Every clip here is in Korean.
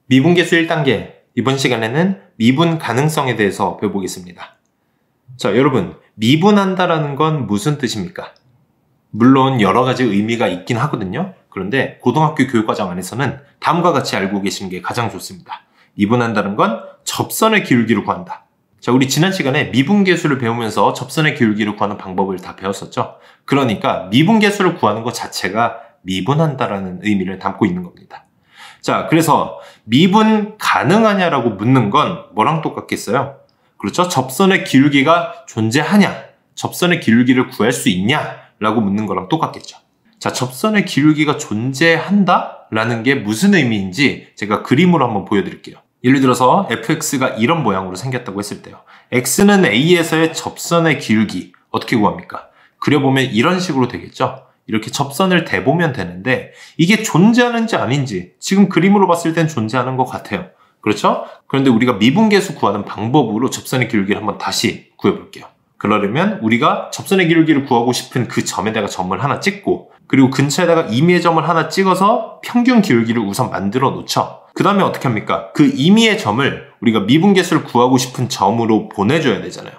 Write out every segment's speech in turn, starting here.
미분계수 1단계, 이번 시간에는 미분 가능성에 대해서 배워보겠습니다. 자, 여러분, 미분한다라는 건 무슨 뜻입니까? 물론 여러 가지 의미가 있긴 하거든요. 그런데 고등학교 교육과정 안에서는 다음과 같이 알고 계시는 게 가장 좋습니다. 미분한다는 건 접선의 기울기를 구한다. 자, 우리 지난 시간에 미분계수를 배우면서 접선의 기울기를 구하는 방법을 다 배웠었죠. 그러니까 미분계수를 구하는 것 자체가 미분한다라는 의미를 담고 있는 겁니다. 자, 그래서 미분 가능하냐라고 묻는 건 뭐랑 똑같겠어요? 그렇죠? 접선의 기울기가 존재하냐? 접선의 기울기를 구할 수 있냐? 라고 묻는 거랑 똑같겠죠. 자, 접선의 기울기가 존재한다? 라는 게 무슨 의미인지 제가 그림으로 한번 보여드릴게요. 예를 들어서 fx가 이런 모양으로 생겼다고 했을 때요. x는 a에서의 접선의 기울기 어떻게 구합니까? 그려보면 이런 식으로 되겠죠? 이렇게 접선을 대보면 되는데 이게 존재하는지 아닌지 지금 그림으로 봤을 땐 존재하는 것 같아요. 그렇죠? 그런데 우리가 미분계수 구하는 방법으로 접선의 기울기를 한번 다시 구해볼게요. 그러려면 우리가 접선의 기울기를 구하고 싶은 그 점에다가 점을 하나 찍고 그리고 근처에다가 임의의 점을 하나 찍어서 평균 기울기를 우선 만들어 놓죠. 그 다음에 어떻게 합니까? 그 임의의 점을 우리가 미분계수를 구하고 싶은 점으로 보내줘야 되잖아요.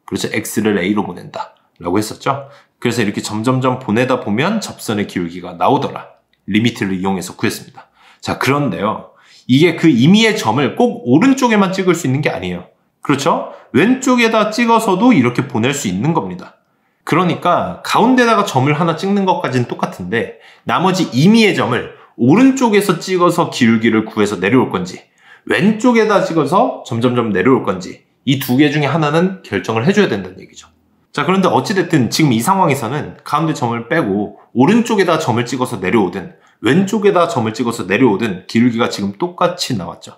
그래서 x를 a로 보낸다 라고 했었죠. 그래서 이렇게 점점점 보내다 보면 접선의 기울기가 나오더라. 리미트를 이용해서 구했습니다. 자, 그런데요. 이게 그 임의의 점을 꼭 오른쪽에만 찍을 수 있는 게 아니에요. 그렇죠? 왼쪽에다 찍어서도 이렇게 보낼 수 있는 겁니다. 그러니까 가운데다가 점을 하나 찍는 것까지는 똑같은데 나머지 임의의 점을 오른쪽에서 찍어서 기울기를 구해서 내려올 건지 왼쪽에다 찍어서 점점점 내려올 건지 이 두 개 중에 하나는 결정을 해줘야 된다는 얘기죠. 자, 그런데 어찌됐든 지금 이 상황에서는 가운데 점을 빼고 오른쪽에다 점을 찍어서 내려오든 왼쪽에다 점을 찍어서 내려오든 기울기가 지금 똑같이 나왔죠.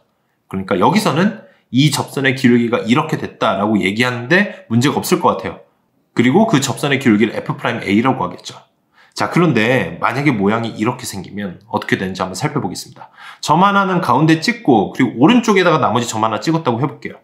그러니까 여기서는 이 접선의 기울기가 이렇게 됐다라고 얘기하는데 문제가 없을 것 같아요. 그리고 그 접선의 기울기를 f'a라고 하겠죠. 자, 그런데 만약에 모양이 이렇게 생기면 어떻게 되는지 한번 살펴보겠습니다. 점 하나는 가운데 찍고 그리고 오른쪽에다가 나머지 점 하나 찍었다고 해볼게요.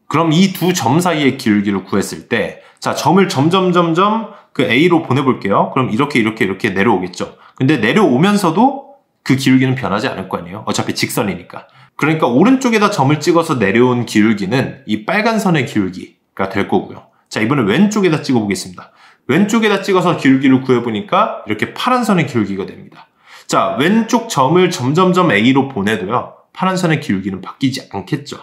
그럼 이 두 점 사이의 기울기를 구했을 때 자, 점을 점점점점 그 a로 보내볼게요. 그럼 이렇게 내려오겠죠. 근데 내려오면서도 그 기울기는 변하지 않을 거 아니에요. 어차피 직선이니까. 그러니까 오른쪽에다 점을 찍어서 내려온 기울기는 이 빨간 선의 기울기가 될 거고요. 자, 이번엔 왼쪽에다 찍어보겠습니다. 왼쪽에다 찍어서 기울기를 구해보니까 이렇게 파란 선의 기울기가 됩니다. 자, 왼쪽 점을 점점점 a로 보내도요. 파란 선의 기울기는 바뀌지 않겠죠.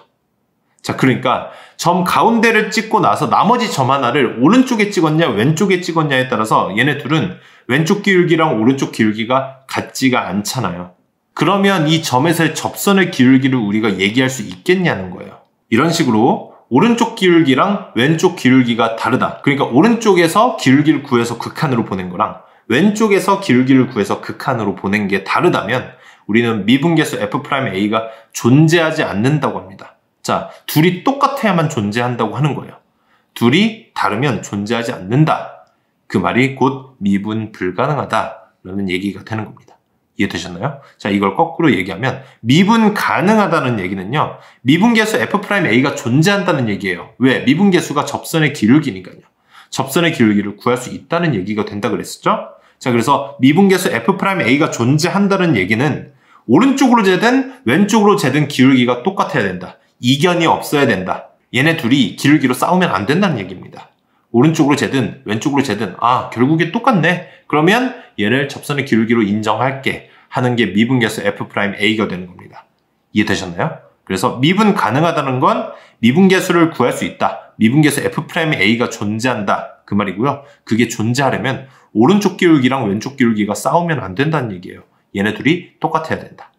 자, 그러니까 점 가운데를 찍고 나서 나머지 점 하나를 오른쪽에 찍었냐 왼쪽에 찍었냐에 따라서 얘네 둘은 왼쪽 기울기랑 오른쪽 기울기가 같지가 않잖아요. 그러면 이 점에서의 접선의 기울기를 우리가 얘기할 수 있겠냐는 거예요. 이런 식으로 오른쪽 기울기랑 왼쪽 기울기가 다르다. 그러니까 오른쪽에서 기울기를 구해서 극한으로 보낸 거랑 왼쪽에서 기울기를 구해서 극한으로 보낸 게 다르다면 우리는 미분계수 f'a가 존재하지 않는다고 합니다. 자, 둘이 똑같아야만 존재한다고 하는 거예요. 둘이 다르면 존재하지 않는다. 그 말이 곧 미분 불가능하다라는 얘기가 되는 겁니다. 이해되셨나요? 자, 이걸 거꾸로 얘기하면 미분 가능하다는 얘기는요. 미분계수 f'a가 존재한다는 얘기예요. 왜? 미분계수가 접선의 기울기니까요. 접선의 기울기를 구할 수 있다는 얘기가 된다 그랬었죠? 자, 그래서 미분계수 f'a가 존재한다는 얘기는 오른쪽으로 재든 왼쪽으로 재든 기울기가 똑같아야 된다. 이견이 없어야 된다. 얘네 둘이 기울기로 싸우면 안 된다는 얘기입니다. 오른쪽으로 재든 왼쪽으로 재든 결국에 똑같네. 그러면 얘를 접선의 기울기로 인정할게 하는 게 미분계수 f'a가 되는 겁니다. 이해되셨나요? 그래서 미분 가능하다는 건 미분계수를 구할 수 있다. 미분계수 f'a가 존재한다. 그 말이고요. 그게 존재하려면 오른쪽 기울기랑 왼쪽 기울기가 싸우면 안 된다는 얘기예요. 얘네 둘이 똑같아야 된다.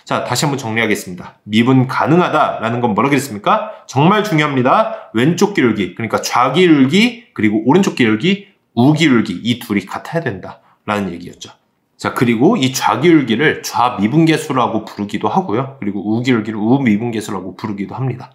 자, 다시 한번 정리하겠습니다. 미분 가능하다라는 건 뭐라고 했습니까? 정말 중요합니다. 왼쪽 기울기, 그러니까 좌기울기, 그리고 오른쪽 기울기, 우기울기 이 둘이 같아야 된다라는 얘기였죠. 자, 그리고 이 좌기울기를 좌미분계수라고 부르기도 하고요. 그리고 우기울기를 우미분계수라고 부르기도 합니다.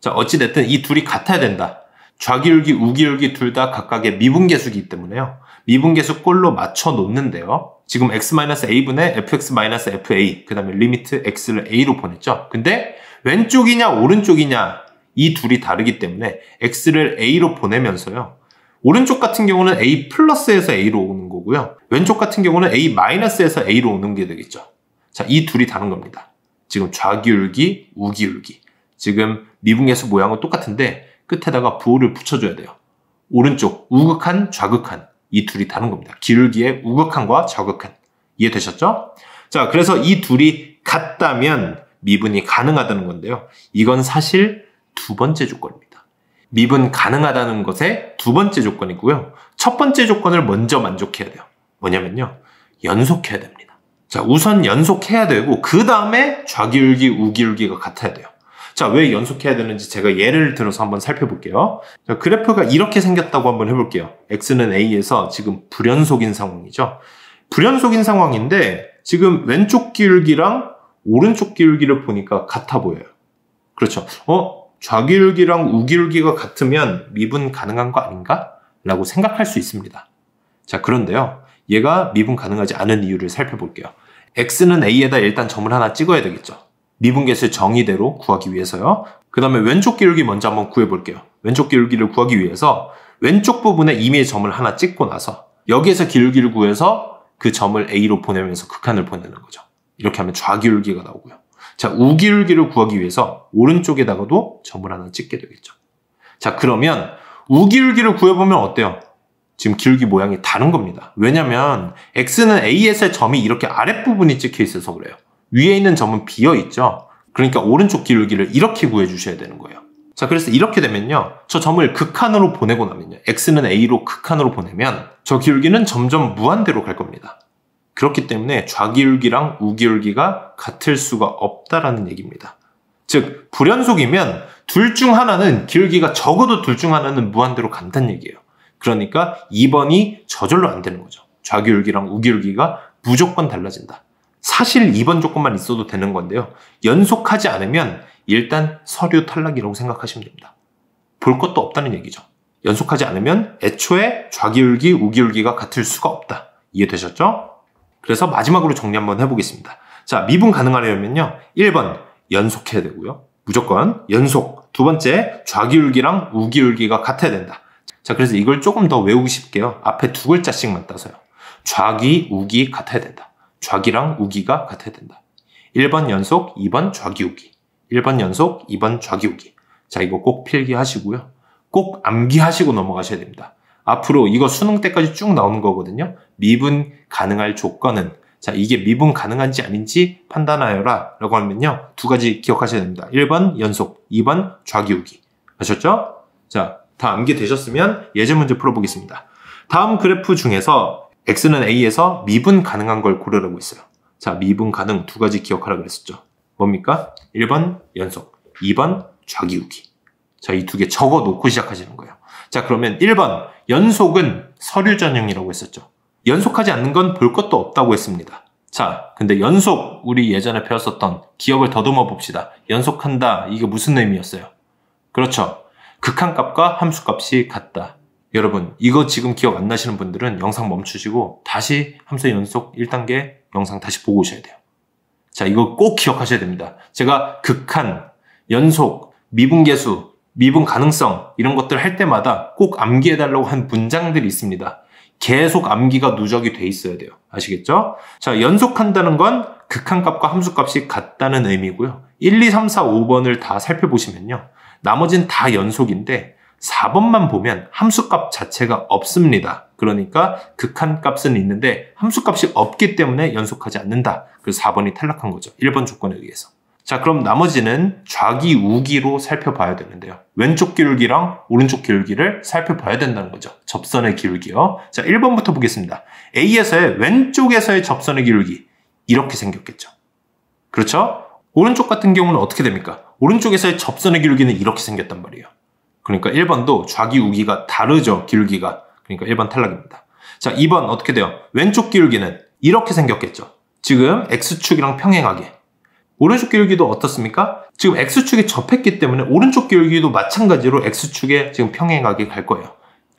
자, 어찌됐든 이 둘이 같아야 된다. 좌기울기, 우기울기 둘 다 각각의 미분계수이기 때문에요. 미분계수 꼴로 맞춰 놓는데요. 지금 x-a분의 fx-fa 그 다음에 리미트 x를 a로 보냈죠. 근데 왼쪽이냐 오른쪽이냐 이 둘이 다르기 때문에 x를 a로 보내면서요. 오른쪽 같은 경우는 a 플러스에서 a로 오는 거고요. 왼쪽 같은 경우는 a 마이너스에서 a로 오는 게 되겠죠. 자, 이 둘이 다른 겁니다. 지금 좌기울기, 우기울기. 지금 미분계수 모양은 똑같은데 끝에다가 부호를 붙여줘야 돼요. 오른쪽 우극한, 좌극한. 이 둘이 다른 겁니다. 기울기의 우극한과 좌극한. 이해되셨죠? 자, 그래서 이 둘이 같다면 미분이 가능하다는 건데요. 이건 사실 두 번째 조건입니다. 미분 가능하다는 것의 두 번째 조건이고요. 첫 번째 조건을 먼저 만족해야 돼요. 뭐냐면요. 연속해야 됩니다. 자, 우선 연속해야 되고 그 다음에 좌기울기, 우기울기가 같아야 돼요. 자, 왜 연속해야 되는지 제가 예를 들어서 한번 살펴볼게요. 자, 그래프가 이렇게 생겼다고 한번 해볼게요. x는 a에서 지금 불연속인 상황이죠. 불연속인 상황인데 지금 왼쪽 기울기랑 오른쪽 기울기를 보니까 같아 보여요. 그렇죠. 좌기울기랑 우기울기가 같으면 미분 가능한 거 아닌가? 라고 생각할 수 있습니다. 자, 그런데요. 얘가 미분 가능하지 않은 이유를 살펴볼게요. x는 a에다 일단 점을 하나 찍어야 되겠죠. 미분계수의 정의대로 구하기 위해서요. 그 다음에 왼쪽 기울기 먼저 한번 구해볼게요. 왼쪽 기울기를 구하기 위해서 왼쪽 부분에 이미 점을 하나 찍고 나서 여기에서 기울기를 구해서 그 점을 a로 보내면서 극한을 보내는 거죠. 이렇게 하면 좌기울기가 나오고요. 자, 우기울기를 구하기 위해서 오른쪽에다가도 점을 하나 찍게 되겠죠. 자, 그러면 우기울기를 구해보면 어때요? 지금 기울기 모양이 다른 겁니다. 왜냐면 x는 a에서의 점이 이렇게 아랫부분이 찍혀 있어서 그래요. 위에 있는 점은 비어있죠. 그러니까 오른쪽 기울기를 이렇게 구해주셔야 되는 거예요. 자, 그래서 이렇게 되면요. 저 점을 극한으로 보내고 나면요. x는 a로 극한으로 보내면 저 기울기는 점점 무한대로 갈 겁니다. 그렇기 때문에 좌기울기랑 우기울기가 같을 수가 없다라는 얘기입니다. 즉, 불연속이면 둘 중 하나는 기울기가 적어도 둘 중 하나는 무한대로 간다는 얘기예요. 그러니까 2번이 저절로 안 되는 거죠. 좌기울기랑 우기울기가 무조건 달라진다. 사실 2번 조건만 있어도 되는 건데요. 연속하지 않으면 일단 서류 탈락이라고 생각하시면 됩니다. 볼 것도 없다는 얘기죠. 연속하지 않으면 애초에 좌기울기, 우기울기가 같을 수가 없다. 이해되셨죠? 그래서 마지막으로 정리 한번 해보겠습니다. 자, 미분 가능하려면요. 1번 연속해야 되고요. 무조건 연속. 두 번째, 좌기울기랑 우기울기가 같아야 된다. 자, 그래서 이걸 조금 더 외우기 쉽게요. 앞에 두 글자씩만 따서요. 좌기, 우기 같아야 된다. 좌기랑 우기가 같아야 된다. 1번 연속, 2번 좌기, 우기. 1번 연속, 2번 좌기, 우기. 자, 이거 꼭 필기하시고요. 꼭 암기하시고 넘어가셔야 됩니다. 앞으로 이거 수능 때까지 쭉 나오는 거거든요. 미분 가능할 조건은, 자, 이게 미분 가능한지 아닌지 판단하여라 라고 하면요. 두 가지 기억하셔야 됩니다. 1번 연속, 2번 좌기, 우기. 아셨죠? 자, 다 암기되셨으면 예제 문제 풀어보겠습니다. 다음 그래프 중에서 x는 a에서 미분 가능한 걸 고르라고 했어요. 자, 미분 가능 두 가지 기억하라 그랬었죠. 뭡니까? 1번 연속, 2번 좌기, 우기. 자, 이 두 개 적어 놓고 시작하시는 거예요. 자, 그러면 1번 연속은 서류 전형이라고 했었죠. 연속하지 않는 건 볼 것도 없다고 했습니다. 자, 근데 연속 우리 예전에 배웠었던 기억을 더듬어 봅시다. 연속한다. 이게 무슨 의미였어요? 그렇죠. 극한값과 함수값이 같다. 여러분, 이거 지금 기억 안 나시는 분들은 영상 멈추시고 다시 함수 연속 1단계 영상 다시 보고 오셔야 돼요. 자, 이거 꼭 기억하셔야 됩니다. 제가 극한, 연속, 미분계수, 미분 가능성 이런 것들 할 때마다 꼭 암기해달라고 한 문장들이 있습니다. 계속 암기가 누적이 돼 있어야 돼요. 아시겠죠? 자, 연속한다는 건 극한값과 함수값이 같다는 의미고요. 1, 2, 3, 4, 5번을 다 살펴보시면요. 나머지는 다 연속인데 4번만 보면 함수값 자체가 없습니다. 그러니까 극한값은 있는데 함수값이 없기 때문에 연속하지 않는다. 그래서 4번이 탈락한 거죠. 1번 조건에 의해서. 자, 그럼 나머지는 좌기, 우기로 살펴봐야 되는데요. 왼쪽 기울기랑 오른쪽 기울기를 살펴봐야 된다는 거죠. 접선의 기울기요. 자, 1번부터 보겠습니다. A에서의 왼쪽에서의 접선의 기울기. 이렇게 생겼겠죠. 그렇죠? 오른쪽 같은 경우는 어떻게 됩니까? 오른쪽에서의 접선의 기울기는 이렇게 생겼단 말이에요. 그러니까 1번도 좌기, 우기가 다르죠. 기울기가. 그러니까 1번 탈락입니다. 자, 2번 어떻게 돼요? 왼쪽 기울기는 이렇게 생겼겠죠. 지금 X축이랑 평행하게. 오른쪽 기울기도 어떻습니까? 지금 X축에 접했기 때문에 오른쪽 기울기도 마찬가지로 X축에 지금 평행하게 갈 거예요.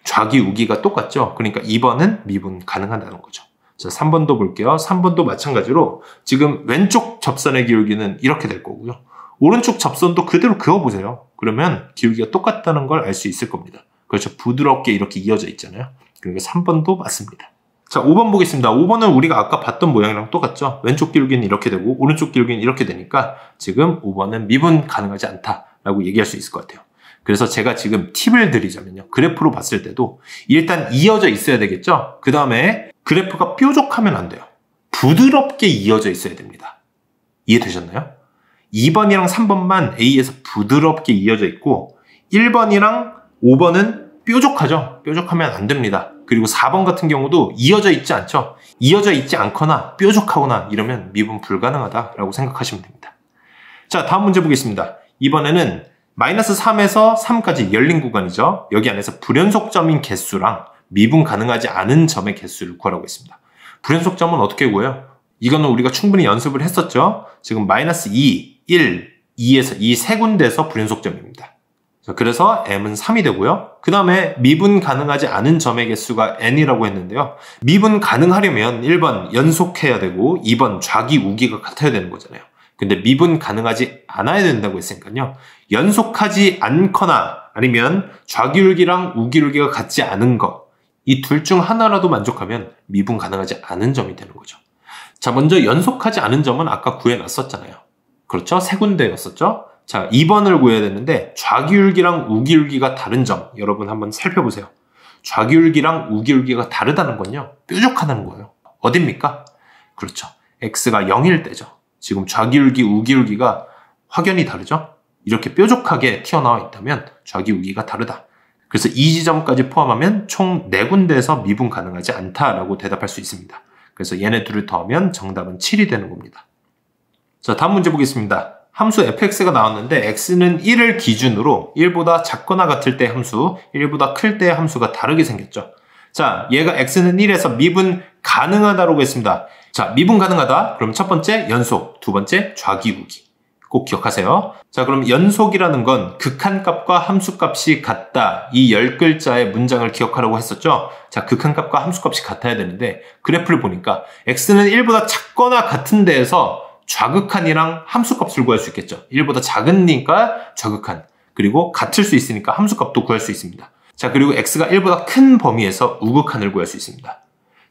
좌기, 우기가 똑같죠? 그러니까 2번은 미분 가능하다는 거죠. 자, 3번도 볼게요. 3번도 마찬가지로 지금 왼쪽 접선의 기울기는 이렇게 될 거고요. 오른쪽 접선도 그대로 그어보세요. 그러면 기울기가 똑같다는 걸 알 수 있을 겁니다. 그렇죠. 부드럽게 이렇게 이어져 있잖아요. 그러니까 3번도 맞습니다. 자, 5번 보겠습니다. 5번은 우리가 아까 봤던 모양이랑 똑같죠? 왼쪽 기울기는 이렇게 되고 오른쪽 기울기는 이렇게 되니까 지금 5번은 미분 가능하지 않다라고 얘기할 수 있을 것 같아요. 그래서 제가 지금 팁을 드리자면요. 그래프로 봤을 때도 일단 이어져 있어야 되겠죠? 그 다음에 그래프가 뾰족하면 안 돼요. 부드럽게 이어져 있어야 됩니다. 이해되셨나요? 2번이랑 3번만 A에서 부드럽게 이어져 있고 1번이랑 5번은 뾰족하죠? 뾰족하면 안 됩니다. 그리고 4번 같은 경우도 이어져 있지 않죠? 이어져 있지 않거나 뾰족하거나 이러면 미분 불가능하다라고 생각하시면 됩니다. 자, 다음 문제 보겠습니다. 이번에는 마이너스 3에서 3까지 열린 구간이죠. 여기 안에서 불연속점인 개수랑 미분 가능하지 않은 점의 개수를 구하라고 했습니다. 불연속점은 어떻게 구해요? 이거는 우리가 충분히 연습을 했었죠. 지금 마이너스 2, 1, 2에서 이 세 군데에서 불연속점입니다. 자, 그래서 m은 3이 되고요. 그 다음에 미분 가능하지 않은 점의 개수가 n이라고 했는데요. 미분 가능하려면 1번 연속해야 되고 2번 좌기 우기가 같아야 되는 거잖아요. 근데 미분 가능하지 않아야 된다고 했으니까요. 연속하지 않거나 아니면 좌기울기랑 우기울기가 같지 않은 거, 이 둘 중 하나라도 만족하면 미분 가능하지 않은 점이 되는 거죠. 자, 먼저 연속하지 않은 점은 아까 구해놨었잖아요. 그렇죠? 세 군데였었죠? 자, 2번을 구해야 되는데 좌기울기랑 우기울기가 다른 점 여러분 한번 살펴보세요. 좌기울기랑 우기울기가 다르다는 건요. 뾰족하다는 거예요. 어딥니까? 그렇죠. x가 0일 때죠. 지금 좌기울기, 우기울기가 확연히 다르죠? 이렇게 뾰족하게 튀어나와 있다면 좌기우기가 다르다. 그래서 이 지점까지 포함하면 총 4군데에서 미분 가능하지 않다라고 대답할 수 있습니다. 그래서 얘네 둘을 더하면 정답은 7이 되는 겁니다. 자, 다음 문제 보겠습니다. 함수 fx가 나왔는데 x는 1을 기준으로 1보다 작거나 같을 때 함수, 1보다 클 때 함수가 다르게 생겼죠. 자, 얘가 x는 1에서 미분 가능하다라고 했습니다. 자, 미분 가능하다. 그럼 첫 번째 연속, 두 번째 좌기우기. 꼭 기억하세요. 자, 그럼 연속이라는 건 극한값과 함수값이 같다. 이 10글자의 문장을 기억하라고 했었죠. 자, 극한값과 함수값이 같아야 되는데 그래프를 보니까 x는 1보다 작거나 같은 데에서 좌극한이랑 함수값을 구할 수 있겠죠. 1보다 작으니까 좌극한, 그리고 같을 수 있으니까 함수값도 구할 수 있습니다. 자, 그리고 x가 1보다 큰 범위에서 우극한을 구할 수 있습니다.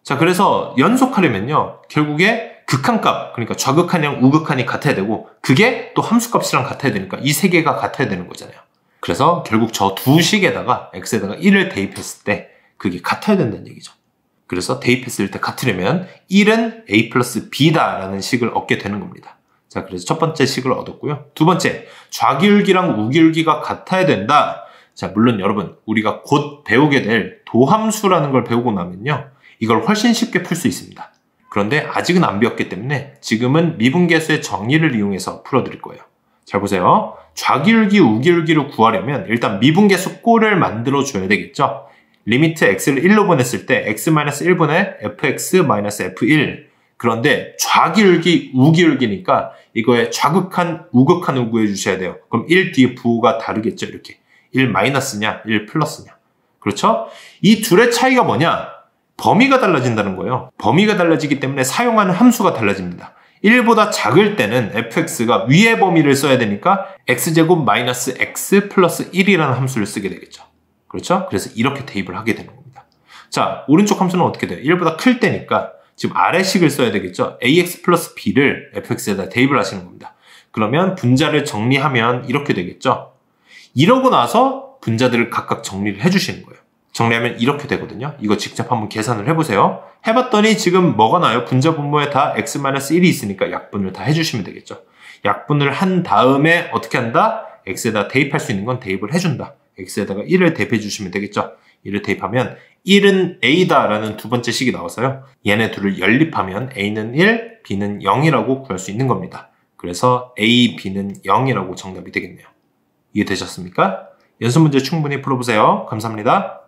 자, 그래서 연속하려면요, 결국에 극한값, 그러니까 좌극한이랑 우극한이 같아야 되고 그게 또 함수값이랑 같아야 되니까 이 세 개가 같아야 되는 거잖아요. 그래서 결국 저 두 식에다가 x에다가 1을 대입했을 때 그게 같아야 된다는 얘기죠. 그래서 대입했을 때 같으려면 1은 a 플러스 b다라는 식을 얻게 되는 겁니다. 자, 그래서 첫 번째 식을 얻었고요. 두 번째, 좌기울기랑 우기울기가 같아야 된다. 자, 물론 여러분, 우리가 곧 배우게 될 도함수라는 걸 배우고 나면요, 이걸 훨씬 쉽게 풀 수 있습니다. 그런데 아직은 안 배웠기 때문에 지금은 미분계수의 정의를 이용해서 풀어드릴 거예요. 잘 보세요. 좌기울기, 우기울기를 구하려면 일단 미분계수 꼴을 만들어줘야 되겠죠. 리미트 x를 1로 보냈을 때 x-1분의 fx-f1. 그런데 좌기울기, 우기울기니까 이거의 좌극한, 우극한을 구해주셔야 돼요. 그럼 1 뒤에 부호가 다르겠죠. 이렇게 1 마이너스냐, 1 플러스냐. 그렇죠? 이 둘의 차이가 뭐냐? 범위가 달라진다는 거예요. 범위가 달라지기 때문에 사용하는 함수가 달라집니다. 1보다 작을 때는 fx가 위의 범위를 써야 되니까 x제곱 마이너스 x 플러스 1이라는 함수를 쓰게 되겠죠. 그렇죠? 그래서 이렇게 대입을 하게 되는 겁니다. 자, 오른쪽 함수는 어떻게 돼요? 1보다 클 때니까 지금 아래식을 써야 되겠죠? ax 플러스 b를 fx에다 대입을 하시는 겁니다. 그러면 분자를 정리하면 이렇게 되겠죠? 이러고 나서 분자들을 각각 정리를 해주시는 거예요. 정리하면 이렇게 되거든요. 이거 직접 한번 계산을 해보세요. 해봤더니 지금 뭐가 나요? 분자 분모에 다 x-1이 있으니까 약분을 다 해주시면 되겠죠. 약분을 한 다음에 어떻게 한다? x에다 대입할 수 있는 건 대입을 해준다. x에다가 1을 대입해 주시면 되겠죠. 1을 대입하면 1은 a다라는 두 번째 식이 나와서요. 얘네 둘을 연립하면 a는 1, b는 0이라고 구할 수 있는 겁니다. 그래서 a, b는 0이라고 정답이 되겠네요. 이해되셨습니까? 연습 문제 충분히 풀어보세요. 감사합니다.